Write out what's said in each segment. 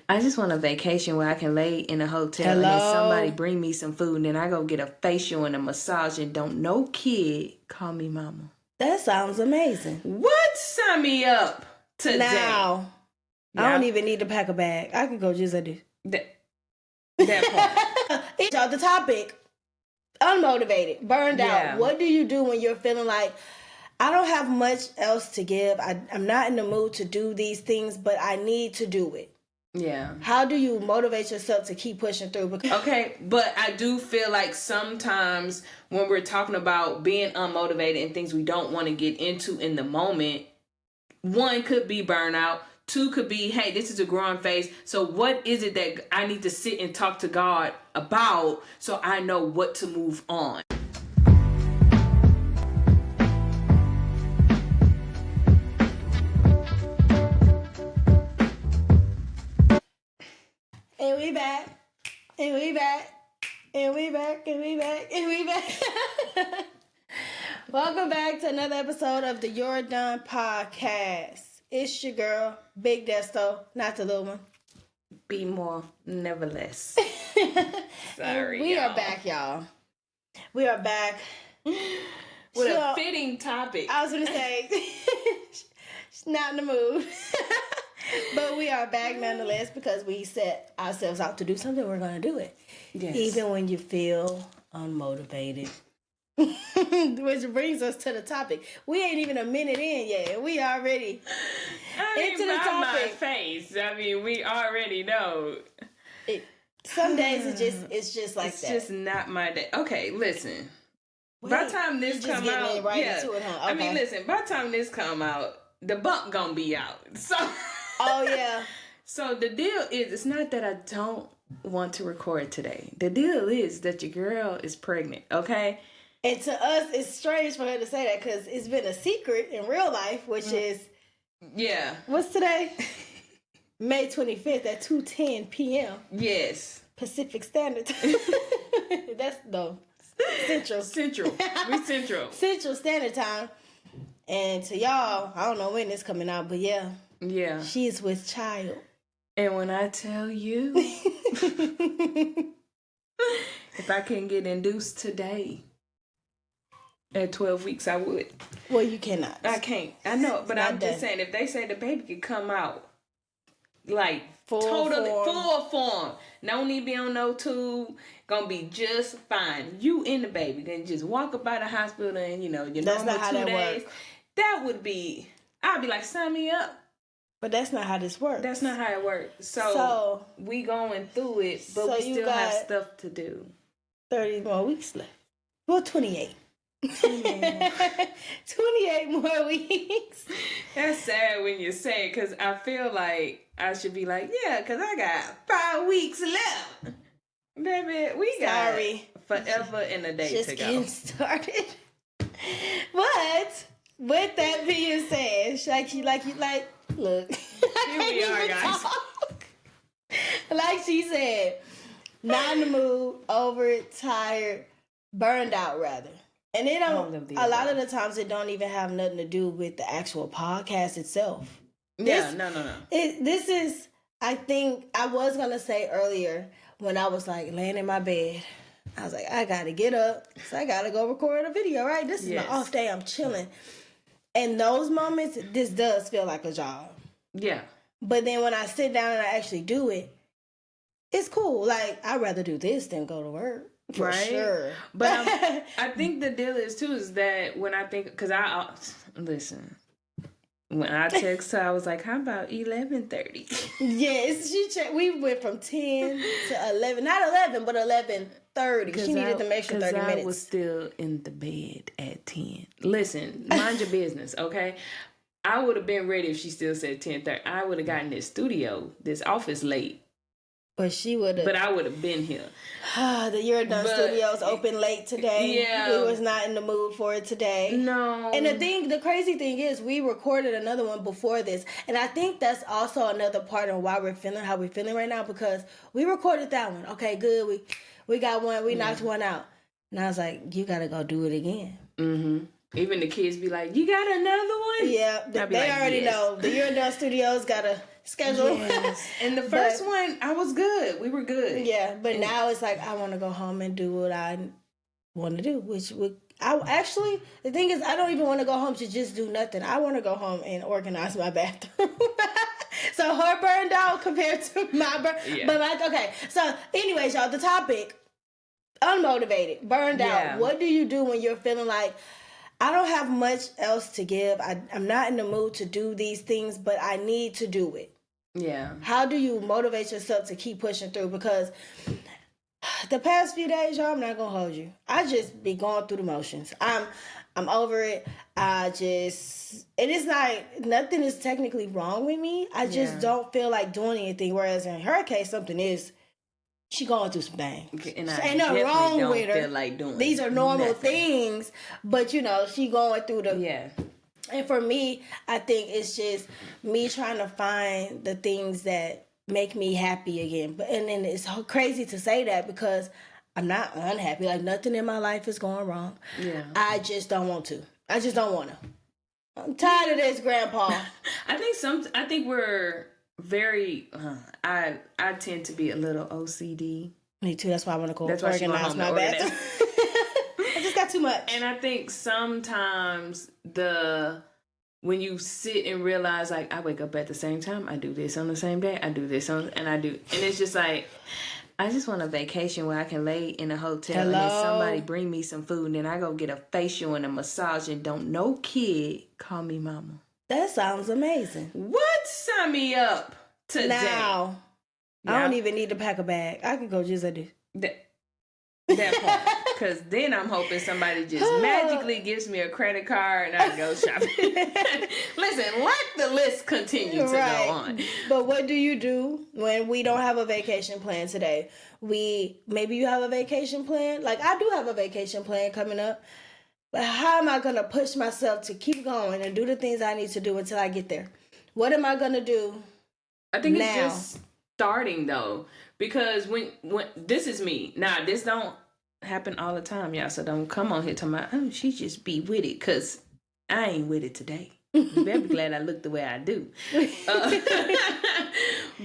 I just want a vacation where I can lay in a hotel and then somebody bring me some food and then I go get a facial and a massage and don't no kid call me mama. That sounds amazing. What? Sign me up today. Now, I don't even need to pack a bag. I can go just like this. That part. Y'all, the topic, unmotivated, burned out. What do you do when you're feeling like, I don't have much else to give. I'm not in the mood to do these things, but I need to do it. Yeah. How do you motivate yourself to keep pushing through? Okay, but I do feel like sometimes when we're talking about being unmotivated and things we don't want to get into in the moment, one could be burnout. Two could be, hey, this is a growing phase. So what is it that I need to sit and talk to God about so I know what to move on? And we back. And we back. And we back. And we back. And we back. Welcome back to another episode of the You're Done podcast. It's your girl, Big Desto, not the little one. Be more, never less. Sorry, we are back, y'all. We are back. With a fitting topic. I was going to say, she's not in the mood. But we are back nonetheless because we set ourselves out to do something. We're going to do it. Yes. Even when you feel unmotivated. Which brings us to the topic. We ain't even a minute in yet. We already into the topic. My face. I mean, we already know. Some days it's just like it's that. It's just not my day. Okay, listen. By the time this come out, into it, huh? Okay. I mean, listen. By the time this come out, the bump gonna be out. So. Oh yeah. So the deal is, it's not that I don't want to record today. The deal is that your girl is pregnant. Okay. And to us, it's strange for her to say that because it's been a secret in real life, which is... Yeah. What's today? May 25th at 2:10 p.m. Yes. Pacific Standard Time. That's, no, Central. We Central. Central Standard Time. And to y'all, I don't know when it's coming out, but yeah. Yeah. She's with child. And when I tell you, if I can get induced today... At 12 weeks, I would. Well, you cannot. I can't. I know, but I'm just saying, if they say the baby could come out, like, full form, no need to be on no tube, gonna be just fine. You in the baby, then just walk up by the hospital and, your normal 2 days. That would be, I'd be like, sign me up. But that's not how this works. That's not how it works. So we going through it, but we still have stuff to do. 30 more weeks left. Well, 28. 28 more weeks. That's sad when you say it, because I feel like I should be like, yeah, because I got 5 weeks left. Baby, we got forever and a day just to go. Getting started. But with that being said, look. Here we are, guys. Like she said, not in the mood, over it, tired, burned out rather. And it don't. A lot of the times, it don't even have nothing to do with the actual podcast itself. No. This is. I think I was gonna say earlier when I was like laying in my bed, I was like, I gotta get up, so I gotta go record a video. Right, this is my off day. I'm chilling. And those moments, this does feel like a job. Yeah. But then when I sit down and I actually do it, it's cool. Like, I'd rather do this than go to work. For sure. But I think the deal is that when I think, because listen, when I text her, I was like, how about 11:30? Yes, we went from 10 to 11, not 11, but 11:30. She needed to make sure 30 minutes. I was still in the bed at 10. Listen, mind your business, okay? I would have been ready if she still said 10:30. I would have gotten this office late. But she would have. But I would have been here. The You're Done Studios open late today. Yeah. We was not in the mood for it today. No. And the crazy thing is, we recorded another one before this. And I think that's also another part of why we're feeling how we're feeling right now, because we recorded that one. Okay, good. We got one. We knocked one out. And I was like, you got to go do it again. Mm-hmm. Even the kids be like, you got another one? Yeah. They already know. The You're Done Studios got a schedule. Yes. And the first one, I was good. We were good. Yeah, but now it's like I want to go home and do what I want to do, which would I actually the thing is I don't even want to go home to just do nothing. I want to go home and organize my bathroom. So her burned out compared to my burn. Yeah. But okay. So anyways, y'all, the topic unmotivated, burned out. What do you do when you're feeling like I don't have much else to give? I'm not in the mood to do these things, but I need to do it. Yeah. How do you motivate yourself to keep pushing through? Because the past few days, y'all, I'm not gonna hold you. I just be going through the motions. I'm over it. It is like nothing is technically wrong with me. I just don't feel like doing anything. Whereas in her case, something is. She going through some things. And ain't nothing wrong with her. Feel like doing These are normal things, but she going through them. Yeah. And for me, I think it's just me trying to find the things that make me happy again. And then it's crazy to say that because I'm not unhappy. Like nothing in my life is going wrong. Yeah. I just don't want to. I just don't want to. I'm tired of this, Grandpa. I think we're very. I tend to be a little OCD. Me too. That's why I want to go organize my bathroom. I just got too much. And I think sometimes when you sit and realize, like, I wake up at the same time, I do this on the same day, I do this and it's just like, I just want a vacation where I can lay in a hotel and then somebody bring me some food and then I go get a facial and a massage and don't no kid call me mama. That sounds amazing. What? Sign me up today. Now, I don't even need to pack a bag. I can go just like this. That part. Because then I'm hoping somebody just magically gives me a credit card and I can go shopping. Listen, let the list continue to go on. But what do you do when we don't have a vacation plan today? Maybe you have a vacation plan. Like I do have a vacation plan coming up. But how am I going to push myself to keep going and do the things I need to do until I get there? What am I going to do? I think it's just starting though. Because when this is me. Now, this don't happen all the time, y'all. So don't come on here talking about, she just be with it. Because I ain't with it today. You better be glad I look the way I do.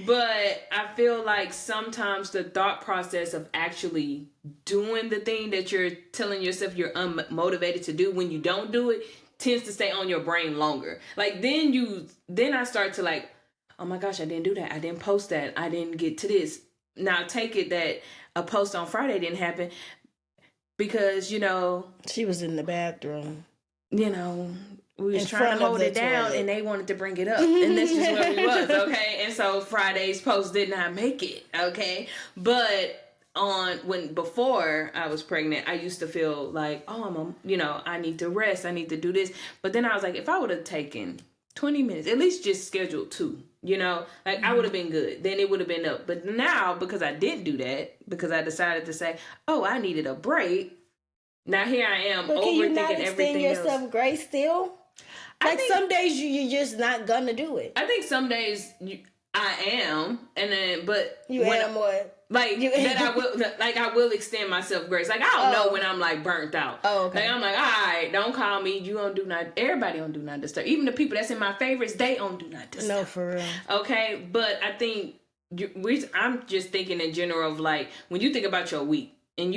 But I feel like sometimes the thought process of actually doing the thing that you're telling yourself you're unmotivated to do, when you don't do it, tends to stay on your brain longer. Like then I start to like, oh my gosh, I didn't do that. I didn't post that. I didn't get to this. Now take it that a post on Friday didn't happen because, she was in the bathroom. We was trying to hold it down and they wanted to bring it up. And that's just where we was, okay? And so Friday's post did not make it, okay? But before I was pregnant, I used to feel like, I need to rest. I need to do this. But then I was like, if I would have taken 20 minutes, at least just scheduled 2, I would have been good. Then it would have been up. But now, because I didn't do that, because I decided to say, I needed a break. Now here I am overthinking everything else. Can you not extend yourself grace still? Like some days you're just not gonna do it. I think some days I am, and then you am what? I will extend myself grace. Like I don't know when I'm like burnt out. Oh, okay. Like I'm like, all right, don't call me. You don't do not. Everybody don't do not disturb. Even the people that's in my favorites, they don't do not disturb. No, for real. Okay, but I think I'm just thinking in general of like when you think about your week and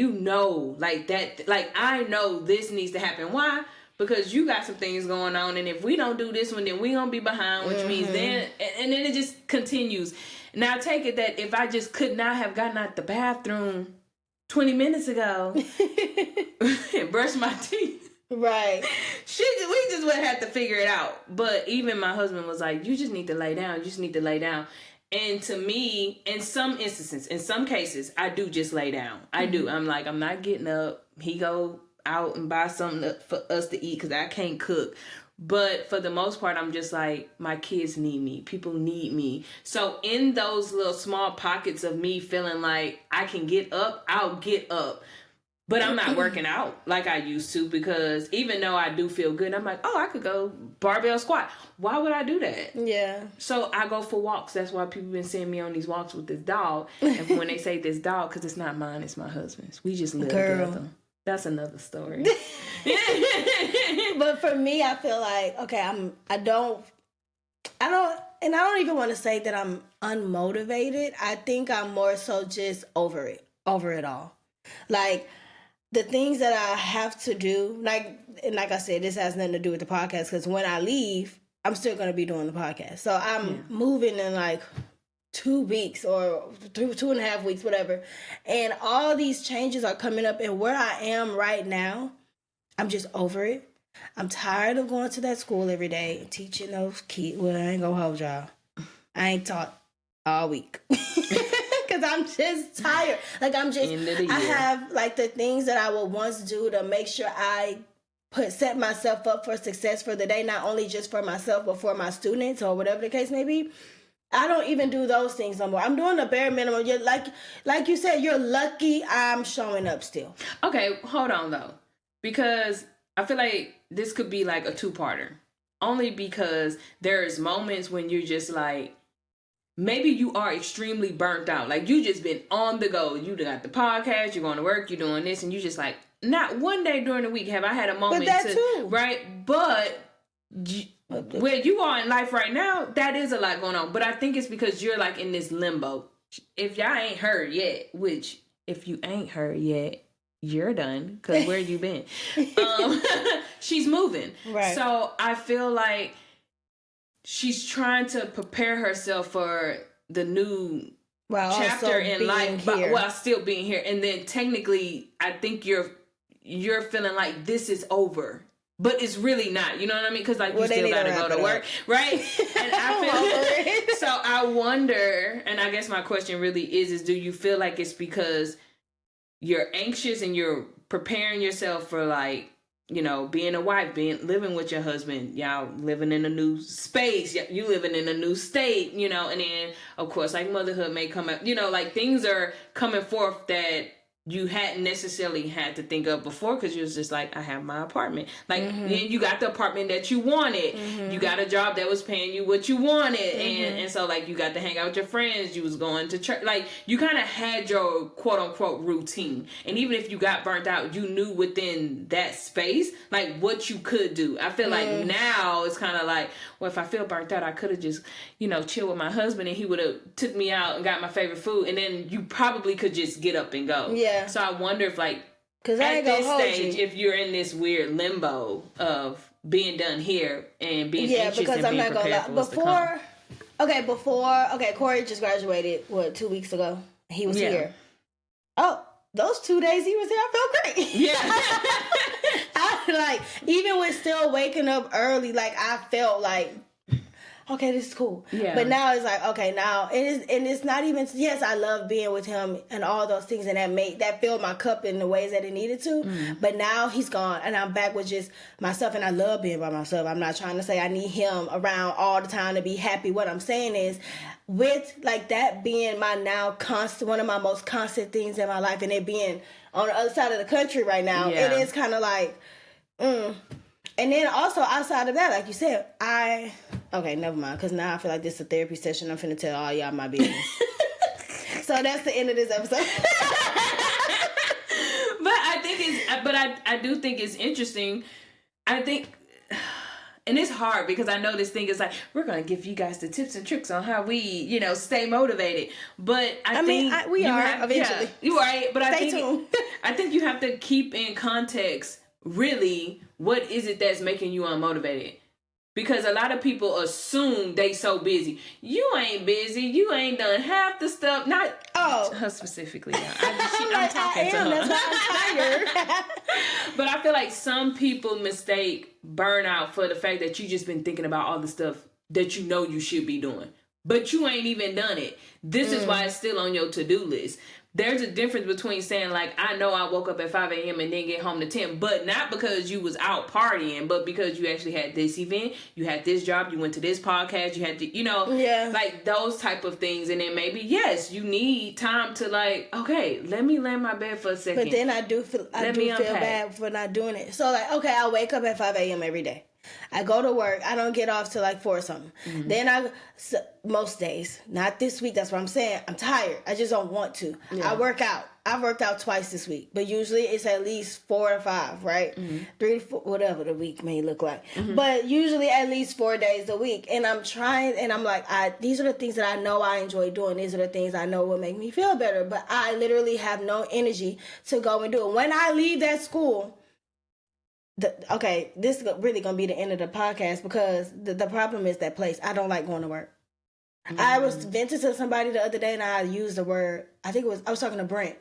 like that, like I know this needs to happen. Why? Because you got some things going on, and if we don't do this one, then we gonna be behind, which means then it just continues. Now take it that if I just could not have gotten out the bathroom 20 minutes ago and brushed my teeth, right? We just would have to figure it out. But even my husband was like, "You just need to lay down. You just need to lay down." And to me, in some instances, in some cases, I do just lay down. I do. I'm like, I'm not getting up. He go out and buy something for us to eat because I can't cook. But for the most part, I'm just like, my kids need me. People need me. So in those little small pockets of me feeling like I can get up, I'll get up. But I'm not working out like I used to, because even though I do feel good, I'm like, I could go barbell squat. Why would I do that? Yeah. So I go for walks. That's why people been seeing me on these walks with this dog. And when they say this dog, because it's not mine, it's my husband's. We just live together. That's another story. But for me, I feel like, okay, and I don't even want to say that I'm unmotivated. I think I'm more so just over it all. Like, the things that I have to do, like I said, this has nothing to do with the podcast, because when I leave, I'm still going to be doing the podcast. So I'm moving in like 2 weeks or 2.5 weeks, whatever. And all these changes are coming up, and where I am right now, I'm just over it. I'm tired of going to that school every day and teaching those kids. Well, I ain't gonna hold y'all. I ain't taught all week. Because I'm just tired. Like, I have like the things that I would once do to make sure I set myself up for success for the day, not only just for myself, but for my students or whatever the case may be. I don't even do those things no more. I'm doing the bare minimum. You're like you said, you're lucky I'm showing up still. Okay, hold on though. Because I feel like this could be like a two-parter. Only because there's moments when you're just like, maybe you are extremely burnt out. Like, you just been on the go. You got the podcast, you're going to work, you're doing this, and you just like, not one day during the week have I had a moment too. Right? But where you are in life right now, that is a lot going on. But I think it's because you're like in this limbo. If y'all ain't heard yet, which if you ain't heard yet, you're done, because where you been? She's moving. Right. So I feel like she's trying to prepare herself for the new chapter in life, while still being here. And then technically, I think you're feeling like this is over. But it's really not, you know what I mean? Because like, you still got to go to work, right? And I feel so. I wonder, and I guess my question really is do you feel like it's because you're anxious and you're preparing yourself for, like, you know, being a wife, living with your husband, y'all living in a new space, you living in a new state, you know, and then of course, like, motherhood may come up, you know, like, things are coming forth that you hadn't necessarily had to think of before, because you was just like, I have my apartment. Like, then you got the apartment that you wanted. You got a job that was paying you what you wanted. And so, like, you got to hang out with your friends. You was going to church. Like, you kind of had your quote-unquote routine. And even if you got burnt out, you knew within that space, like, what you could do. I feel like now it's kind of like, well, if I feel burnt out, I could have just, you know, chill with my husband, and he would have took me out and got my favorite food. And then you probably could just get up and go. Yeah. So I wonder if, like, at this stage, if you're in this weird limbo of being done here and being anxious and being prepared for what's to come. Corey just graduated, 2 weeks ago? He was here. Oh, those 2 days he was here, I felt great. Yeah. I, like, even with still waking up early, like, I felt like, okay, this is cool. Yeah. But now it's like, okay, now it's not even, yes, I love being with him and all those things, and that filled my cup in the ways that it needed to. But now he's gone, and I'm back with just myself, and I love being by myself. I'm not trying to say I need him around all the time to be happy. What I'm saying is, with like that being my now constant, one of my most constant things in my life, and it being on the other side of the country right now, it is kind of like, And then also outside of that, like you said, okay, never mind, because now I feel like this is a therapy session. I'm finna tell all y'all my business. So that's the end of this episode. I do think it's interesting. I think, and it's hard because I know this thing is like, we're going to give you guys the tips and tricks on how we, you know, stay motivated. But I think we are eventually. Yeah, you're right. But Stay tuned. I think you have to keep in context, really, what is it that's making you unmotivated? Because a lot of people assume they so busy. You ain't busy. You ain't done half the stuff. Not her specifically. I'm talking to her. That's why I'm tired. But I feel like some people mistake burnout for the fact that you just been thinking about all the stuff that you know you should be doing. But you ain't even done it. This is why it's still on your to-do list. There's a difference between saying, like, I know I woke up at 5 a.m. and then get home to 10, but not because you was out partying, but because you actually had this event, you had this job, you went to this podcast, you had to, you know, like those type of things. And then maybe, yes, you need time to, like, okay, let me lay in my bed for a second. But then I do feel bad for not doing it. So, like, okay, I wake up at 5 a.m. every day. I go to work. I don't get off till like 4 or something. Then most days, not this week. That's what I'm saying. I'm tired. I just don't want to. Yeah. I work out. I worked out twice this week, but usually it's at least 4 or 5, right? 3 to 4, whatever the week may look like. But usually at least 4 days a week. And I'm trying, and I'm like, these are the things that I know I enjoy doing. These are the things I know will make me feel better. But I literally have no energy to go and do it. When I leave that school, this is really going to be the end of the podcast, because the problem is that place. I don't like going to work. I was venting to somebody the other day, and I used the word, I was talking to Brent,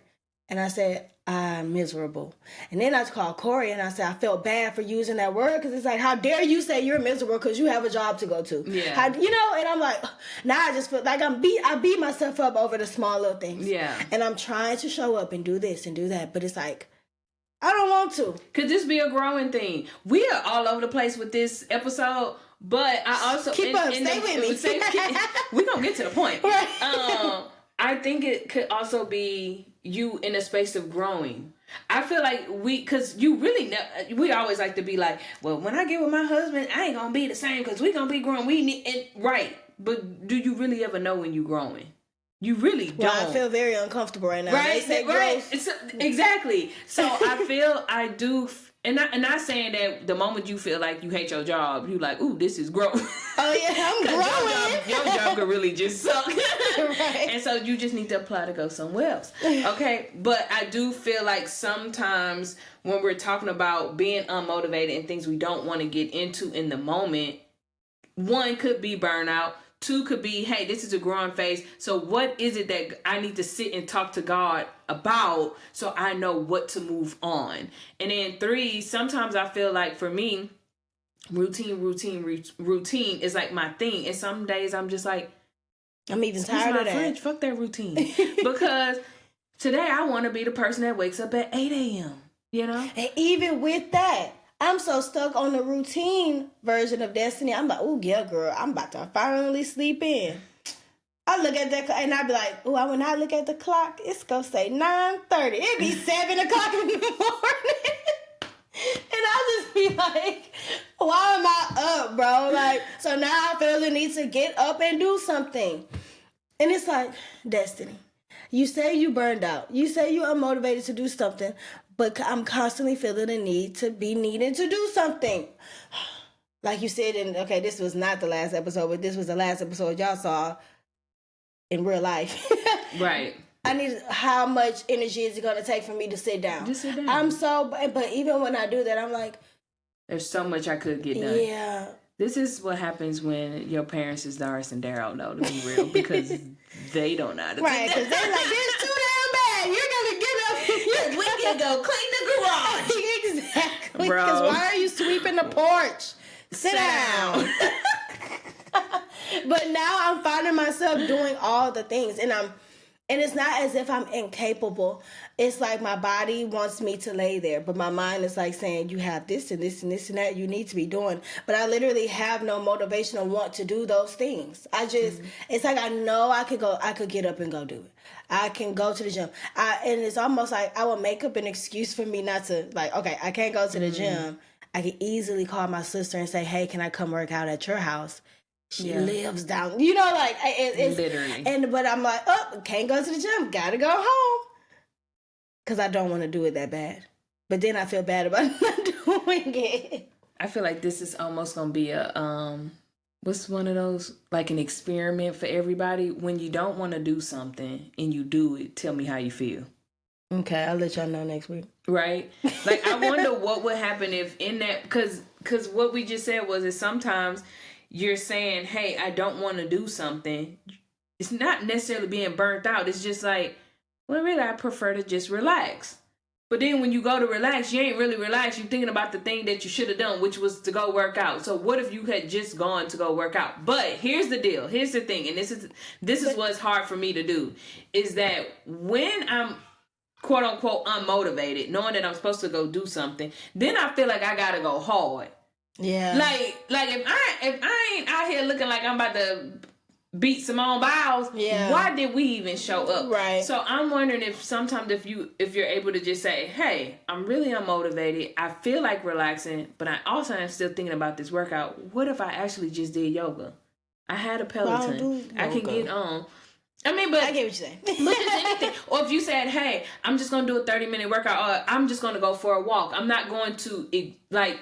and I said, I'm miserable. And then I called Corey, and I said, I felt bad for using that word, because it's like, how dare you say you're miserable because you have a job to go to? Yeah. And I'm like, now I just feel like I beat myself up over the small little things. Yeah. And I'm trying to show up and do this and do that, but it's like, I don't want to. Could this be a growing thing? We are all over the place with this episode, but I also stay with me. We're gonna get to the point. Right. I think it could also be you in a space of growing. I feel like because you really we always like to be like, well, when I get with my husband, I ain't gonna be the same because we gonna be growing. Right, but do you really ever know when you growing? You really don't. Well, I feel very uncomfortable right now. Right, right. Growth. Exactly. So I do. And not saying that the moment you feel like you hate your job, you like, ooh, this is growth. Oh yeah, I'm growing. Your job could really just suck. Right. And so you just need to apply to go somewhere else. Okay. But I do feel like sometimes when we're talking about being unmotivated and things we don't want to get into in the moment, one could be burnout. 2 could be, hey, this is a growing phase. So what is it that I need to sit and talk to God about so I know what to move on? And then 3, sometimes I feel like for me, routine is like my thing. And some days I'm just like, I'm even tired of that. Fridge, fuck that routine. Because today I want to be the person that wakes up at 8 a.m., you know? And even with that, I'm so stuck on the routine version of Destiny. I'm like, oh, yeah, girl, I'm about to finally sleep in. I look at that and I be like, oh, when I look at the clock, it's going to say 9:30. It'd be 7 o'clock in the morning. And I'll just be like, why am I up, bro? Like, so now I feel the need to get up and do something. And it's like, Destiny, you say you burned out. You say you're unmotivated to do something. But I'm constantly feeling the need to be needing to do something. Like you said, this was not the last episode, but this was the last episode y'all saw in real life. Right. I need, how much energy is it going to take for me to sit down? Just sit down. But even when I do that, I'm like, there's so much I could get done. Yeah. This is what happens when your parents is Doris and Daryl, though, to be real, because they don't know how to right, because they're like, this is too damn bad. You're going to get up. We can go clean the garage. Exactly. Bro. Because why are you sweeping the porch? Sit down. But now I'm finding myself doing all the things, and it's not as if I'm incapable. It's like my body wants me to lay there, but my mind is like saying, you have this and this and this and that you need to be doing. But I literally have no motivation or want to do those things. It's like I know I could get up and go do it. I can go to the gym. And it's almost like I will make up an excuse for me not to, like, okay, I can't go to the gym. I can easily call my sister and say, hey, can I come work out at your house? She lives down, like it's literally. But I'm like, oh, can't go to the gym. Gotta go home. Because I don't want to do it that bad. But then I feel bad about not doing it. I feel like this is almost going to be what's one of those, like an experiment for everybody. When you don't want to do something and you do it, tell me how you feel. Okay, I'll let y'all know next week. Right? Like, I wonder what would happen if in that, because what we just said was that sometimes you're saying, hey, I don't want to do something. It's not necessarily being burnt out. It's just like, well, really, I prefer to just relax. But then when you go to relax, you ain't really relaxed. You're thinking about the thing that you should have done, which was to go work out. So what if you had just gone to go work out? But here's the deal. Here's the thing. And this is what's hard for me to do, is that when I'm quote unquote unmotivated, knowing that I'm supposed to go do something, then I feel like I gotta go hard. Yeah. Like if I ain't out here looking like I'm about to beat Simone Biles, why did we even show up? Right. So I'm wondering if sometimes if you're able to just say, hey, I'm really unmotivated, I feel like relaxing, but I also am still thinking about this workout. What if I actually just did yoga? I had a Peloton. I can get on. I mean, but I get what you're saying. but just anything. Or if you said, hey, I'm just going to do a 30-minute workout, or I'm just going to go for a walk. I'm not going to,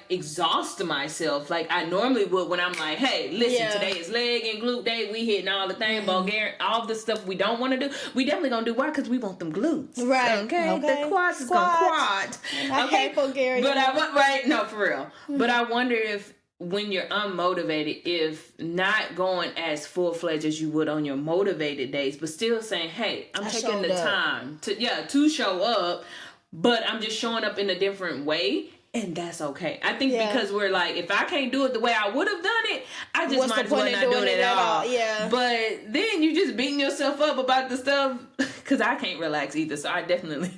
exhaust myself like I normally would when I'm like, hey, listen, today is leg and glute day. We hitting all the things, Bulgarian, all the stuff we don't want to do. We definitely going to do why? Because we want them glutes. Right. Okay. The quads is going to quad. I hate Bulgarian. But right? No, for real. But I wonder if, when you're unmotivated, if not going as full-fledged as you would on your motivated days, but still saying, hey, I'm taking the time to show up, but I'm just showing up in a different way, and that's okay. I think because we're like, if I can't do it the way I would have done it, I just might as well not doing it at all. Yeah. But then you just beating yourself up about the stuff, because I can't relax either, so I definitely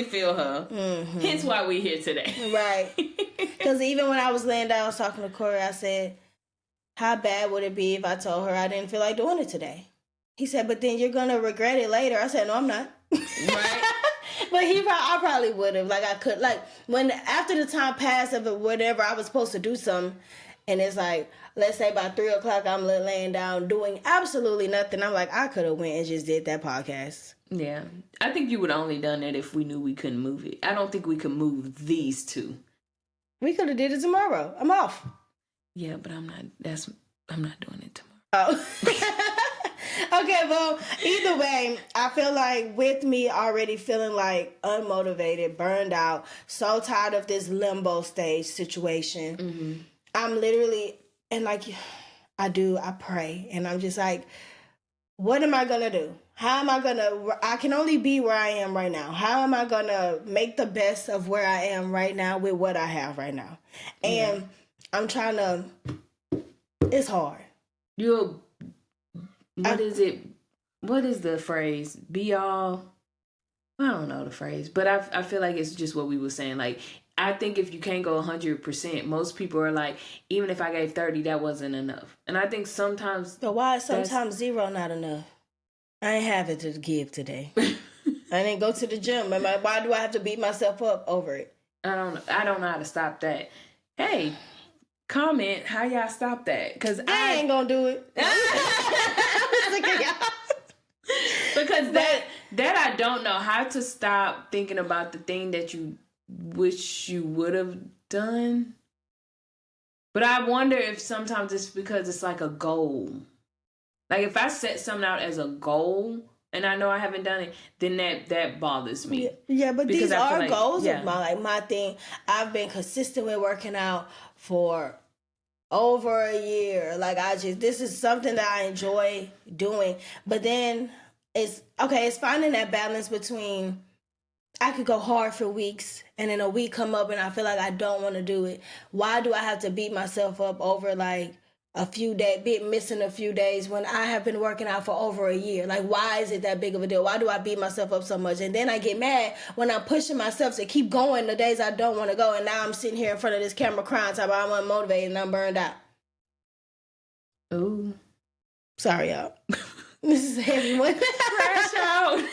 feel her. Mm-hmm. Hence why we're here today. Right. Because even when I was laying down, I was talking to Corey, I said, how bad would it be if I told her I didn't feel like doing it today? He said, but then you're going to regret it later. I said, no, I'm not. Right. But I probably would have. Like, I could, like, when after the time passed of whatever, I was supposed to do something, and it's like, let's say by 3 o'clock, I'm laying down doing absolutely nothing. I'm like, I could have went and just did that podcast. Yeah. I think you would have only done that if we knew we couldn't move it. I don't think we could move these two. We could have did it tomorrow. I'm off. Yeah, but I'm not doing it tomorrow. Oh. Okay, well, either way, I feel like with me already feeling like unmotivated, burned out, so tired of this limbo stage situation, mm-hmm. I'm literally, and like, I pray, and I'm just like, what am I going to do? How am I going to, I can only be where I am right now. How am I going to make the best of where I am right now with what I have right now? And I'm trying to, it's hard. What is the phrase? Be all, I don't know the phrase, but I feel like it's just what we were saying. Like, I think if you can't go 100%, most people are like, even if I gave 30, that wasn't enough. And I think sometimes. So why is sometimes 0 not enough? I ain't have it to give today. I didn't go to the gym. Why do I have to beat myself up over it? I don't know how to stop that. Hey, comment how y'all stop that, because I ain't gonna do it. Because that I don't know how to stop thinking about the thing that you wish you would have done. But I wonder if sometimes it's because it's like a goal. Like, if I set something out as a goal and I know I haven't done it, then that bothers me. Yeah, but these are goals of my thing. I've been consistent with working out for over a year. Like, this is something that I enjoy doing. But then it's finding that balance between, I could go hard for weeks and then a week come up and I feel like I don't want to do it. Why do I have to beat myself up over like a few days, missing a few days when I have been working out for over a year? Like, why is it that big of a deal? Why do I beat myself up so much? And then I get mad when I'm pushing myself to keep going the days I don't want to go. And now I'm sitting here in front of this camera crying, talking about I'm unmotivated and I'm burned out. Ooh. Sorry, y'all. This is a heavy one. Crash out.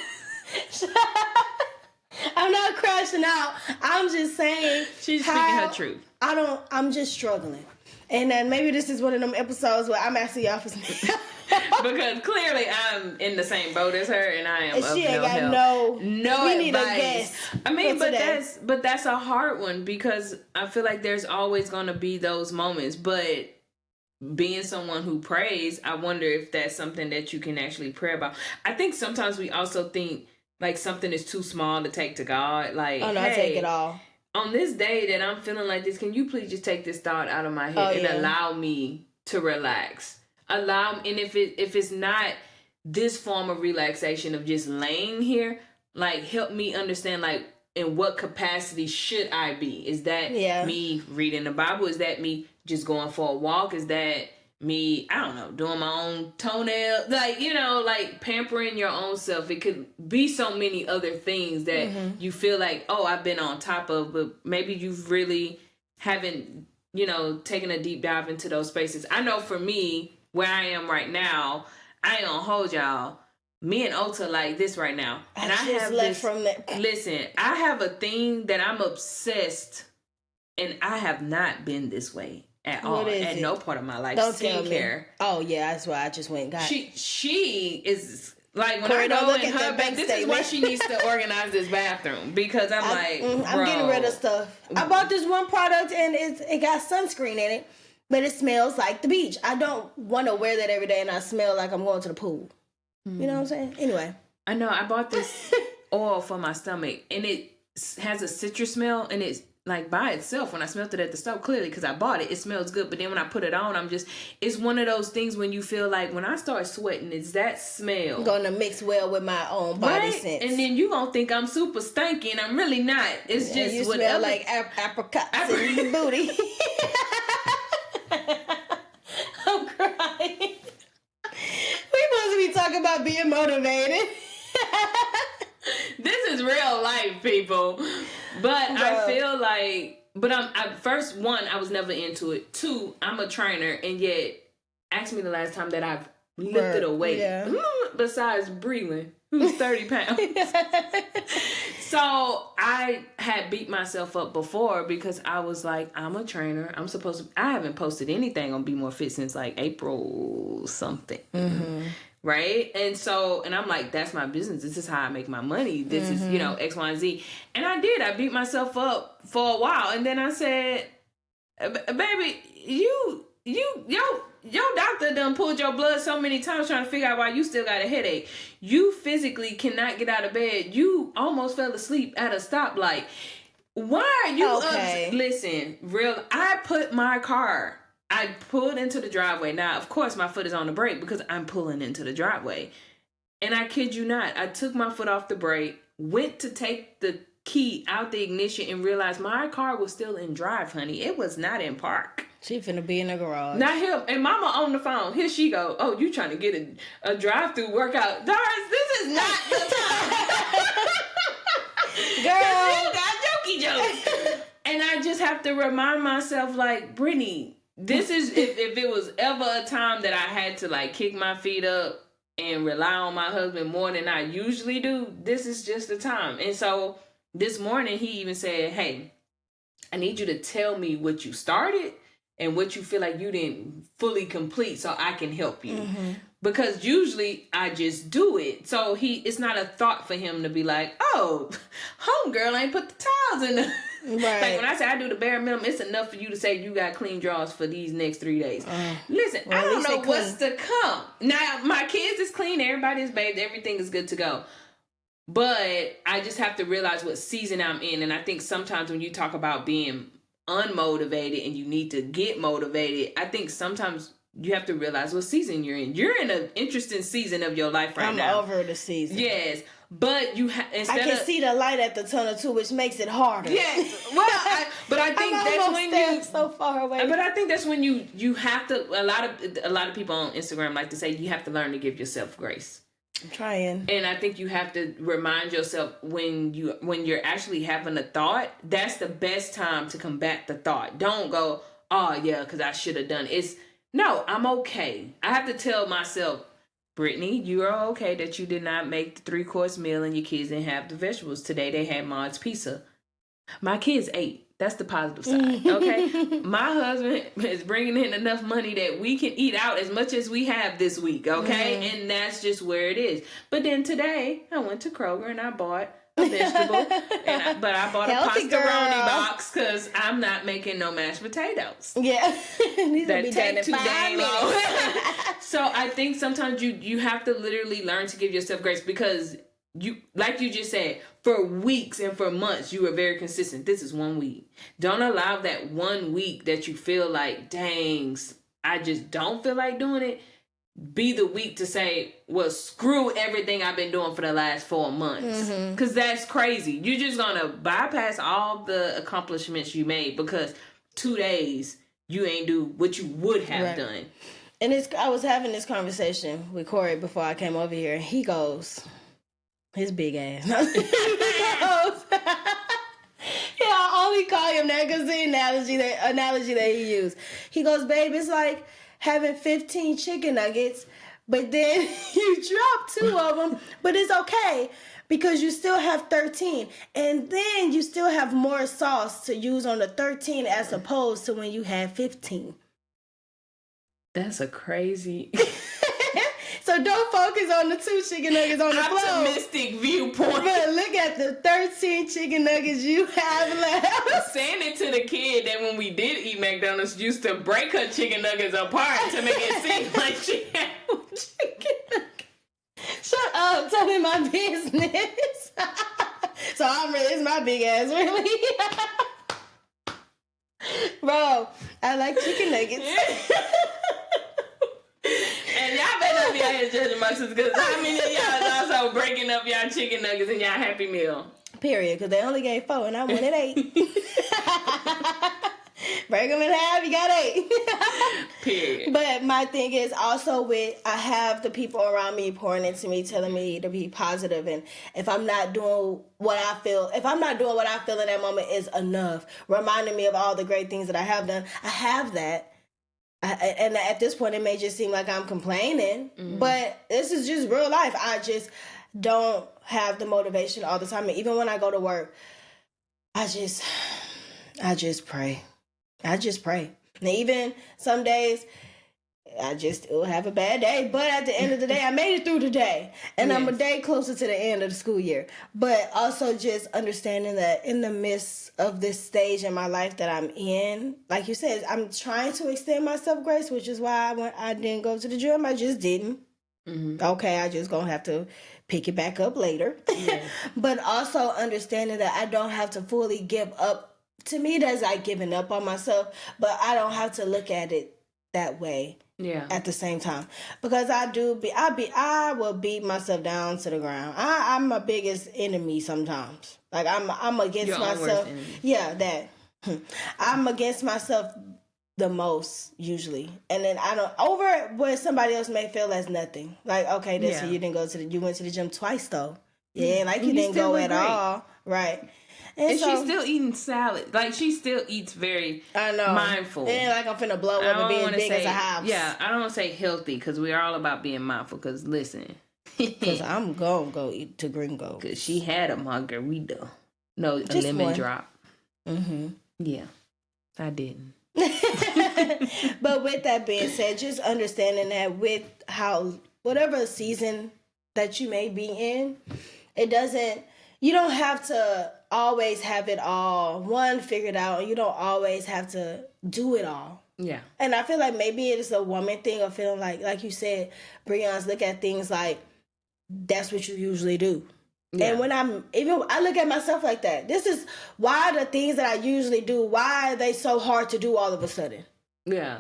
I'm not crashing out. I'm just saying. She's speaking her truth. I'm just struggling. And then maybe this is one of them episodes where I'm asking y'all for some because clearly I'm in the same boat as her, and I am. She ain't got help. No we need advice. A guest. I mean, but that's a hard one, because I feel like there's always going to be those moments. But being someone who prays, I wonder if that's something that you can actually pray about. I think sometimes we also think like something is too small to take to God. Like, oh no, hey, I take it all. On this day that I'm feeling like this, can you please just take this thought out of my head and allow me to relax? And if it's not this form of relaxation of just laying here, like, help me understand, like, in what capacity should I be? Is that me reading the Bible? Is that me just going for a walk? Is that me, I don't know, doing my own toenail? Like, like pampering your own self. It could be so many other things that you feel like, oh, I've been on top of, but maybe you really haven't, taken a deep dive into those spaces. I know for me, where I am right now, I ain't gonna hold y'all. Me and Ota like this right now. And I have left from that. Listen, I have a thing that I'm obsessed, and I have not been this way. at all. At no part of my life. Don't tell me. Skincare. Oh yeah, that's why I just went and got. She is like when Corey, I go in her back. This is why she needs to organize this bathroom because I'm getting rid of stuff. I bought this one product and it got sunscreen in it, but it smells like the beach. I don't want to wear that every day and I smell like I'm going to the pool. You know what I'm saying? Anyway, I know I bought this oil for my stomach and it has a citrus smell and it's like by itself when I smelled it at the store, clearly because I bought it, it smells good. But then when I put it on, it's one of those things when you feel like when I start sweating, it's that smell gonna mix well with my own body scent. And then you gonna think I'm super stanky and I'm really not. It's just you whatever. Smell like apricots in your booty. I'm crying. We supposed to be talking about being motivated. This is real life, people. But I feel like, first, one, I was never into it. Two, I'm a trainer, and yet, ask me the last time that I've lifted a weight. Yeah. Besides Breland, who's 30 pounds. So, I had beat myself up before because I was like, I'm a trainer. I haven't posted anything on Be More Fit since like April something. Mm-hmm. Right? And so, and I'm like, that's my business. This is how I make my money. This is, X, Y, and Z. And I did. I beat myself up for a while. And then I said, baby, your doctor done pulled your blood so many times trying to figure out why you still got a headache. You physically cannot get out of bed. You almost fell asleep at a stoplight. Why are you Listen, I put my car... I pulled into the driveway. Now, of course, my foot is on the brake because I'm pulling into the driveway. And I kid you not, I took my foot off the brake, went to take the key out the ignition and realized my car was still in drive, honey. It was not in park. She finna be in the garage. Not him. And mama on the phone. Here she go. Oh, you trying to get a drive-through workout. Doris, this is not the time. Girl. You got jokey jokes. And I just have to remind myself, like, Brittany, this is if it was ever a time that I had to like kick my feet up and rely on my husband more than I usually do, this is just the time. And so this morning he even said, hey, I need you to tell me what you started and what you feel like you didn't fully complete so I can help you. Mm-hmm. Because usually I just do it. So it's not a thought for him to be like, oh, homegirl ain't put the towels in the... Right. Like when I say I do the bare minimum, it's enough for you to say you got clean drawers for these next 3 days. Listen, I don't know what's to come. Now, my kids is clean. Everybody is bathed. Everything is good to go. But I just have to realize what season I'm in. And I think sometimes when you talk about being unmotivated and you need to get motivated, I think sometimes you have to realize what season you're in. You're in an interesting season of your life right now. I'm over the season. Yes. But you I can see the light at the tunnel too, which makes it harder. Yes. Well, I think that's when you so far away. But I think that's when you have to. A lot of people on Instagram like to say you have to learn to give yourself grace. I'm trying. And I think you have to remind yourself when you're actually having a thought, that's the best time to combat the thought. Don't go, oh yeah, because I should have done it. No, I'm okay. I have to tell myself, Brittany, you are okay that you did not make the 3-course meal and your kids didn't have the vegetables. Today they had Maud's pizza. My kids ate. That's the positive side, okay? My husband is bringing in enough money that we can eat out as much as we have this week, okay? Mm-hmm. And that's just where it is. But then today, I went to Kroger and I bought a vegetable, but I bought a pastaroni box because I'm not making no mashed potatoes. Yeah. That take too dang long. So I think sometimes you have to literally learn to give yourself grace because you, like you just said, for weeks and for months, you were very consistent. This is 1 week. Don't allow that 1 week that you feel like, dang, I just don't feel like doing it, be the week to say, well, screw everything I've been doing for the last 4 months. Because that's crazy. You're just going to bypass all the accomplishments you made because 2 days you ain't do what you would have done. And I was having this conversation with Corey before I came over here. He goes... His big ass. He goes, yeah, I only call him that because the analogy that he used. He goes, babe, it's like having 15 chicken nuggets but then you drop 2 of them, but it's okay because you still have 13. And then you still have more sauce to use on the 13 as opposed to when you had 15. That's a crazy... So don't focus on the 2 chicken nuggets on the floor. Optimistic viewpoint. But look at the 13 chicken nuggets you have left. Saying it to the kid that when we did eat McDonald's used to break her chicken nuggets apart to make it seem like she had chicken nuggets. Shut up, tell me my business. So it's my big ass, really. Bro, I like chicken nuggets. And y'all better not be out here judging my sisters, because how many of y'all is also breaking up y'all chicken nuggets in y'all Happy Meal? Period, because they only gave 4 and I wanted 8. Break them in half, you got 8. Period. But my thing is also I have the people around me pouring into me, telling me to be positive, and if I'm not doing what I feel in that moment is enough, reminding me of all the great things that I have done, I have that. And at this point, it may just seem like I'm complaining, but this is just real life. I just don't have the motivation all the time. And even when I go to work, I just pray. I just pray. And even some days, I just will have a bad day. But at the end of the day, I made it through the day. And I'm a day closer to the end of the school year. But also just understanding that in the midst of this stage in my life that I'm in, like you said, I'm trying to extend myself grace, which is why I didn't go to the gym. I just didn't. Mm-hmm. Okay, I just gonna have to pick it back up later. Yeah. But also understanding that I don't have to fully give up. To me, that's like giving up on myself. But I don't have to look at it that way. Yeah. At the same time, because I will beat myself down to the ground. I'm my biggest enemy sometimes. Like I'm against your myself. Yeah, that I'm against myself the most usually, and then I don't over where somebody else may feel as nothing. Like okay, this year you went to the gym twice though. Yeah, like you didn't go at all, right? And so, she's still eating salad. Like, she stistill eats very mindful. And like I'm finna blow up and be as big as a house. Yeah, I don't want to say healthy, because we're all about being mindful. Because, listen. Because I'm going to go eat to Gringo. Because she had a margarita. No, just a lemon drop. Mm-hmm. Yeah, I didn't. But with that being said, just understanding that with whatever season that you may be in, you don't have to always have it all figured out, and you don't always have to do it all. Yeah. And I feel like maybe it is a woman thing of feeling like you said, Breon's look at things like that's what you usually do. Yeah. And when I look at myself like that. This is why the things that I usually do, why are they so hard to do all of a sudden? Yeah.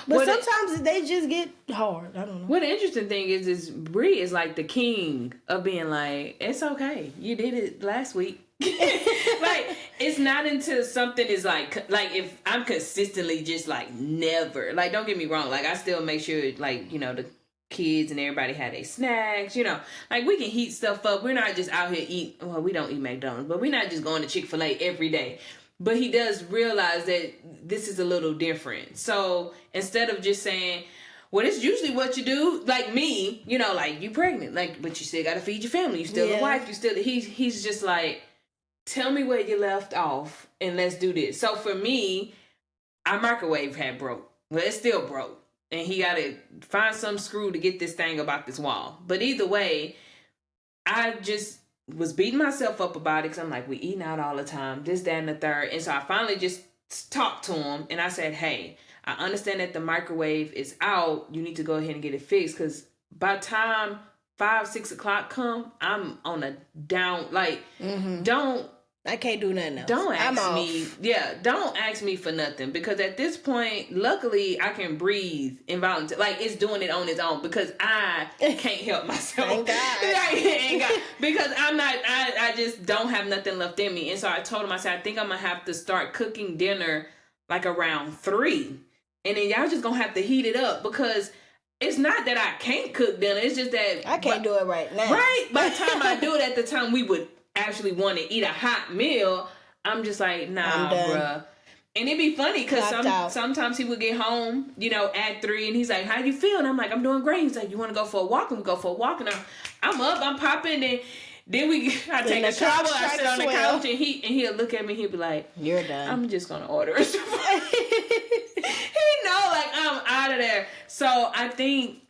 But sometimes they just get hard. I don't know. What the interesting thing is Bree is like the king of being like, it's okay. You did it last week. Like, it's not until something is like if I'm consistently just like never, like, don't get me wrong, like I still make sure like, you know, the kids and everybody had their snacks, you know, like we can heat stuff up. We're not just out here we don't eat McDonald's, but we're not just going to Chick-fil-A every day. But he does realize that this is a little different. So instead of just saying, well, it's usually what you do, like me, you know, like you pregnant, like, but you still got to feed your family. You still a wife. You still, he's just like, tell me where you left off and let's do this. So for me, our microwave had broke. Well, it's still broke. And he got to find some screw to get this thing about this wall. But either way, I just was beating myself up about it because I'm like, we eating out all the time, this, that, and the third. And so I finally just talked to him and I said, hey, I understand that the microwave is out. You need to go ahead and get it fixed, because by the time 5-6 o'clock come, I'm on a down, like, I can't do nothing else. Don't ask me for nothing, because at this point, luckily, I can breathe involuntarily. Like, it's doing it on its own because I can't help myself. Thank God. Thank God. Because I just don't have nothing left in me. And so I told him, I said, I think I'm going to have to start cooking dinner like around 3. And then y'all just going to have to heat it up, because it's not that I can't cook dinner. It's just that I can't do it right now. Right? By the time I do it, at the time we would actually want to eat a hot meal, I'm just like, nah, bruh. And it'd be funny because sometimes he would get home, you know, at 3, and he's like, "How you feel?" And I'm like, "I'm doing great." He's like, "You want to go for a walk?" And we go for a walk, and I'm up, I'm popping, and then I take a shower, I sit on the couch, and he'll look at me, he'll be like, "You're done. I'm just gonna order." He know, like, I'm out of there. So I think,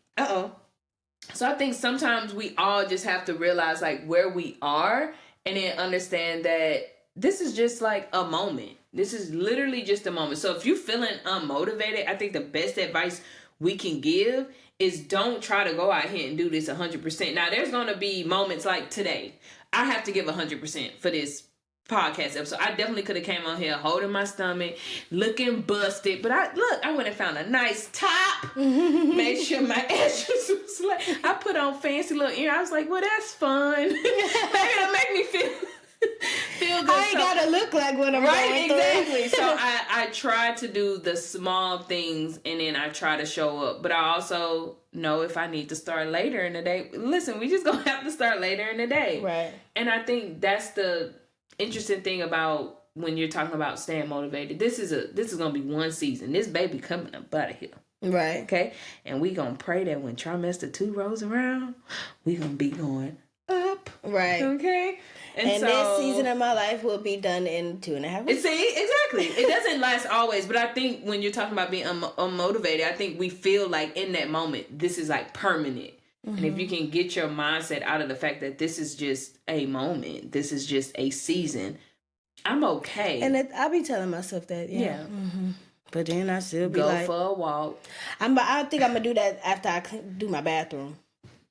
sometimes we all just have to realize like where we are, and then understand that this is just like a moment. This is literally just a moment. So if you're feeling unmotivated, I think the best advice we can give is don't try to go out here and do this 100%. Now, there's going to be moments like today. I have to give 100% for this podcast episode. I definitely could have came on here holding my stomach, looking busted. But I went and found a nice top, made sure my edges was like, I put on fancy little ear. I was like, well, that's fun. It'll make me feel good. I ain't gotta look like what I'm going through. Exactly. So I try to do the small things, and then I try to show up. But I also know if I need to start later in the day. Listen, we just gonna have to start later in the day. Right. And I think that's the interesting thing about when you're talking about staying motivated. This is gonna be one season. This baby coming up out of here. Right. Okay. And we gonna pray that when trimester 2 rolls around, we gonna be going up. Right. Okay. And so, this season of my life will be done in 2.5 weeks. See, exactly. It doesn't last always, but I think when you're talking about being unmotivated, I think we feel like in that moment, this is like permanent. Mm-hmm. And if you can get your mindset out of the fact that this is just a moment, this is just a season, I'm okay. And I be telling myself that, yeah. Mm-hmm. But then I still be go for a walk. I think I'm going to do that after I do my bathroom.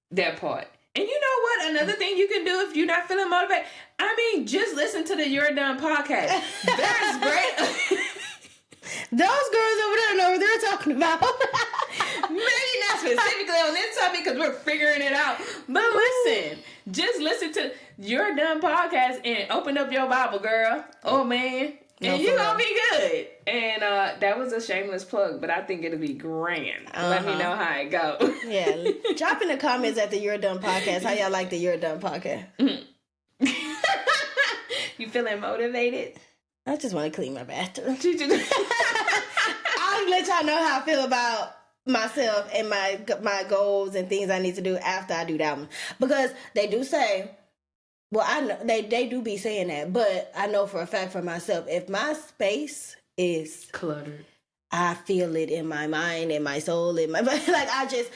That part. And you know what? Another thing you can do if you're not feeling motivated, I mean, just listen to the You're Done podcast. There's great... Those girls over there know what they're talking about. Maybe not specifically on this topic because we're figuring it out. But listen, just listen to You're Done podcast and open up your Bible, girl. Oh, man. And you're going to be good. And that was a shameless plug, but I think it'll be grand. Let me know how it goes. Yeah. Drop in the comments at the You're Done podcast. How y'all like the You're Done podcast? You feeling motivated? I just want to clean my bathroom. I'll let y'all know how I feel about myself and my goals and things I need to do after I do that one. Because they do say... Well, I know they do be saying that, but I know for a fact for myself, if my space is cluttered, I feel it in my mind, in my soul, in my like I just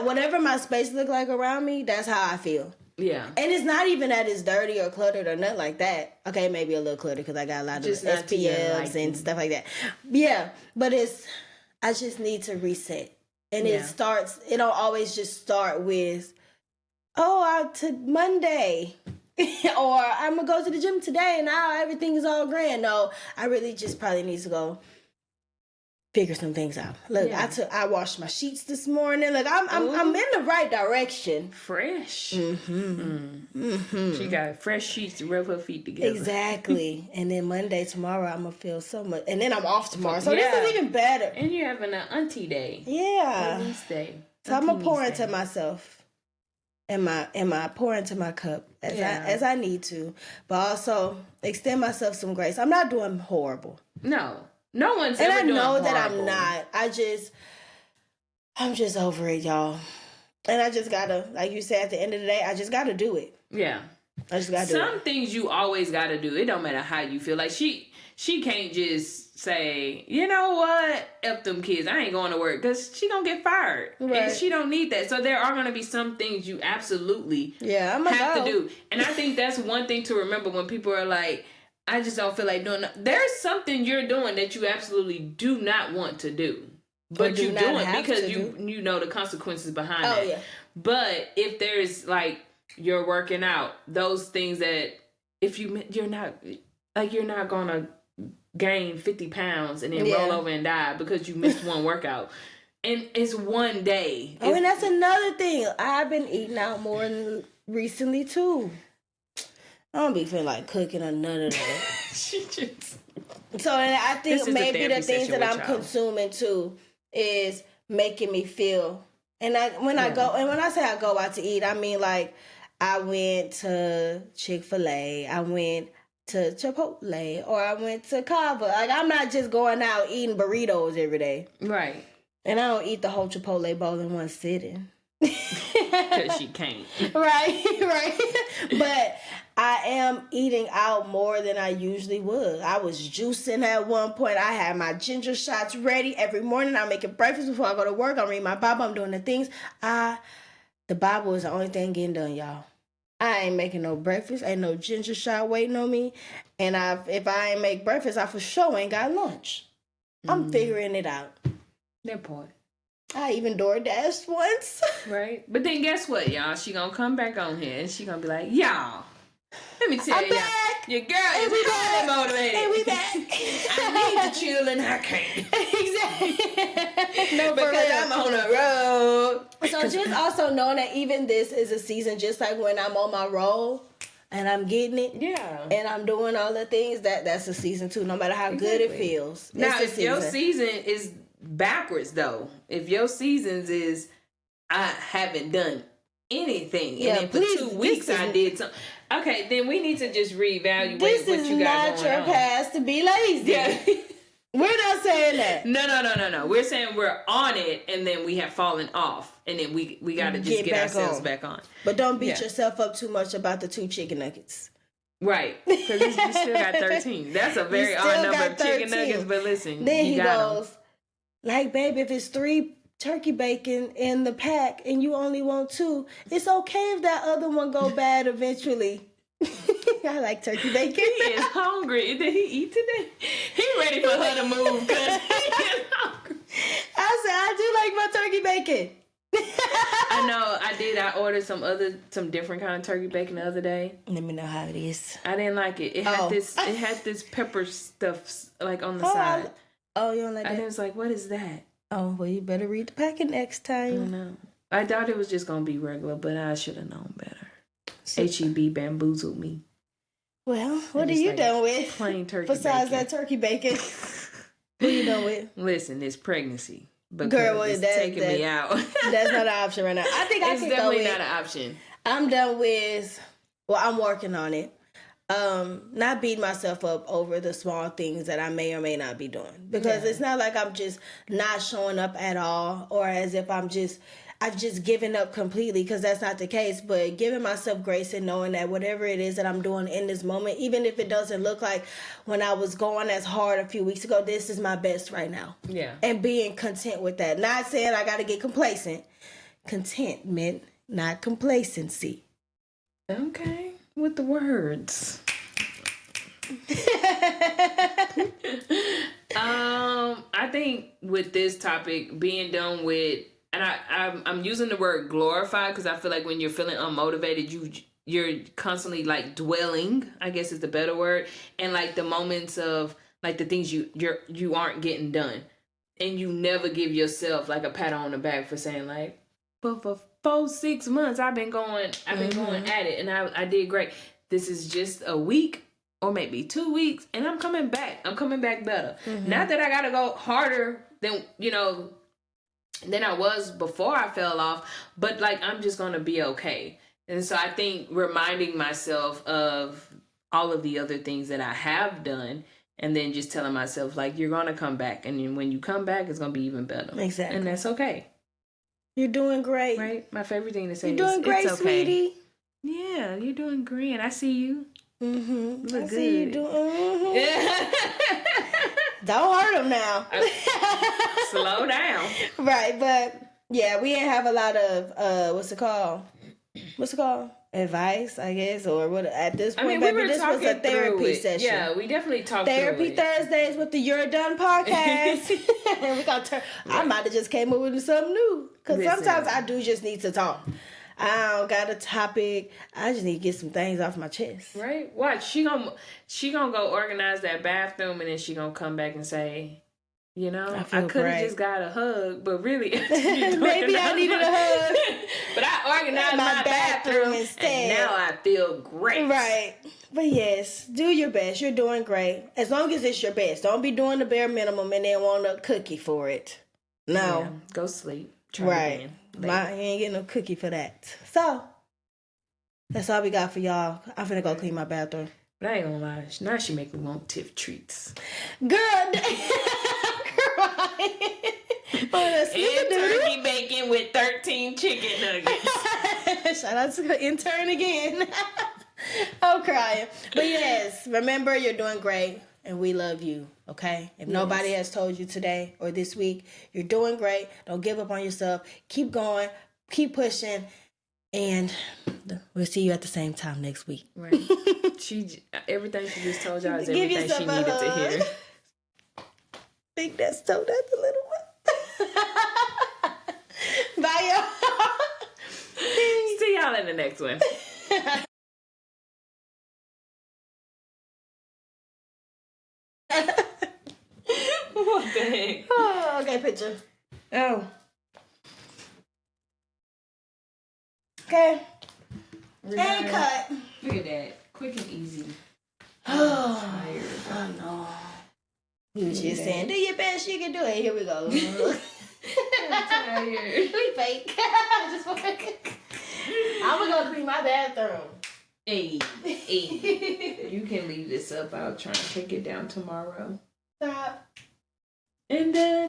whatever my space look like around me, that's how I feel. Yeah, and it's not even that it's dirty or cluttered or nothing like that. Okay, maybe a little cluttered because I got a lot of SPFs and stuff like that. Yeah, but I just need to reset, and it don't always just start with Monday. Or I'm going to go to the gym today and now everything is all grand. No, I really just probably need to go figure some things out. Look, I washed my sheets this morning. Look, I'm in the right direction. Fresh. She got fresh sheets to rub her feet together. Exactly. And then tomorrow, I'm going to feel so much. And then I'm off tomorrow. So this is even better. And you're having an auntie day. Yeah. Niece day. So I'm going to pour into myself. And I pour into my cup as I need to, but also extend myself some grace. I'm not doing horrible. No one's ever doing horrible. And I know that I'm not. I'm just over it, y'all. And I just gotta, like you said, at the end of the day, I just gotta do it. Yeah, I just gotta do it. Some things you always gotta do. It don't matter how you feel. Like she can't just say, you know what, F them kids, I ain't going to work, because she gonna get fired. Right. And she don't need that. So there are going to be some things you absolutely have to do. And I think that's one thing to remember when people are like, I just don't feel like doing that. There's something you're doing that you absolutely do not want to do. But you do it because you know the consequences behind that. Yeah. But if there's like, you're working out, those things that if you're not going to gain 50 pounds and then roll over and die because you missed one workout. And it's one day. And that's another thing. I've been eating out more recently too. I don't be feeling like cooking or none of that. So and I think maybe the things that I'm consuming too is making me feel. And when I say I go out to eat, I mean like I went to Chick-fil-A. I went to Chipotle or I went to Cava. Like, I'm not just going out eating burritos every day. Right. And I don't eat the whole Chipotle bowl in one sitting. Because you can't. Right. But I am eating out more than I usually would. I was juicing at one point. I had my ginger shots ready every morning. I'm making breakfast before I go to work. I'm reading my Bible. I'm doing the things. The Bible is the only thing getting done, y'all. I ain't making no breakfast. Ain't no ginger shot waiting on me. And if I ain't make breakfast, I for sure ain't got lunch. I'm figuring it out. That part. I even DoorDashed once. Right. But then guess what, y'all? She gonna come back on here and she gonna be like, y'all, let me tell I'm y'all. back. Your girl is highly motivated. And we back. I need to chill and I can't. Exactly. No, because real. I'm on the road. So just also knowing that even this is a season, just like when I'm on my roll and I'm getting it. Yeah. And I'm doing all the things, that's a season too, no matter how good it feels. Now, if your season is backwards, though, if your seasons is, I haven't done anything, and then for 2 weeks I did something. Okay, then we need to just reevaluate what you got going on. This is not your past to be lazy. Yeah. We're not saying that. No. We're saying we're on it, and then we have fallen off, and then we got to just get ourselves back on. But don't beat yourself up too much about the 2 chicken nuggets. Right, because you still got 13. That's a very odd number of chicken nuggets, but listen, then he goes, like, babe, if it's 3 turkey bacon in the pack and you only want 2, it's okay if that other one go bad eventually. I like turkey bacon. He is hungry. Did he eat today? He ready for her to move because he is hungry. I said, I do like my turkey bacon. I know. I did. I ordered some different kind of turkey bacon the other day. Let me know how it is. I didn't like it. It had this pepper stuff like on the side. You don't like that? And it was like, what is that? Oh, well, you better read the packet next time. No. I thought it was just gonna be regular, but I should have known better. HEB bamboozled me. Well, what are you done with? Plain turkey besides bacon. That turkey bacon. What are you done with? Listen, it's pregnancy. Girl, it's taking me out. That's not an option right now. I think it's definitely not an option. I'm done with, I'm working on it. Not beating myself up over the small things that I may or may not be doing. Because it's not like I'm just not showing up at all, or as if I've just given up completely, because that's not the case. But giving myself grace and knowing that whatever it is that I'm doing in this moment, even if it doesn't look like when I was going as hard a few weeks ago, this is my best right now. Yeah. And being content with that. Not saying I got to get complacent. Contentment, not complacency. Okay. With the words. I think with this topic, being done with, and I'm using the word glorify because I feel like when you're feeling unmotivated, you're constantly like dwelling, I guess is the better word, and like the moments of like the things you aren't getting done, and you never give yourself like a pat on the back for saying like, but for 4-6 months I've been going at it, and I did great. This is just a week or maybe 2 weeks, and I'm coming back. I'm coming back better. Not that I gotta go harder than than I was before I fell off, but like I'm just gonna be okay. And so I think reminding myself of all of the other things that I have done, and then just telling myself like you're gonna come back, and then when you come back, it's gonna be even better. Exactly, and that's okay. You're doing great. Right, my favorite thing to say is, you're doing great, it's okay. Sweetie. Yeah, you're doing great. I see you. You look good. See you doing. Don't hurt him now. Slow down. Right, but yeah, we didn't have a lot of what's it called? Advice, I guess, or what? At this point, baby, this was a therapy session. Yeah, we definitely talked therapy through it. Thursdays with the You're Done podcast. We gonna turn. Right. I might have just came up with something new because sometimes I do just need to talk. I don't got a topic. I just need to get some things off my chest. Right? Watch. She gonna go organize that bathroom, and then she gonna come back and say, I could have just got a hug, but really, maybe I needed a hug. But I organized my bathroom instead, and now I feel great. Right. But yes, do your best. You're doing great. As long as it's your best. Don't be doing the bare minimum and then want a cookie for it. No. Yeah, go sleep. Right. You ain't getting no cookie for that. So, that's all we got for y'all. I'm finna go clean my bathroom. But I ain't gonna lie. Now she make me want Tiff treats. Girl, I'm crying. And turkey bacon with 13 chicken nuggets. Shout out to the intern again. I'm crying. But yes, remember, you're doing great and we love you, okay? If nobody has told you today or this week, you're doing great. Don't give up on yourself. Keep going. Keep pushing. And we'll see you at the same time next week. Right. Everything she just told y'all is everything she needed to hear. Big Ness told that the little one. Bye, y'all. See y'all in the next one. What the heck? Oh, okay, picture. Oh. Okay. And cut. Look at that. Quick and easy. Oh, I'm tired. I know. You was just saying, do your best, you can do it. Here we go. I'm tired. We fake. I'm gonna go clean my bathroom. Hey. You can leave this up. I'll try and take it down tomorrow. Stop. And then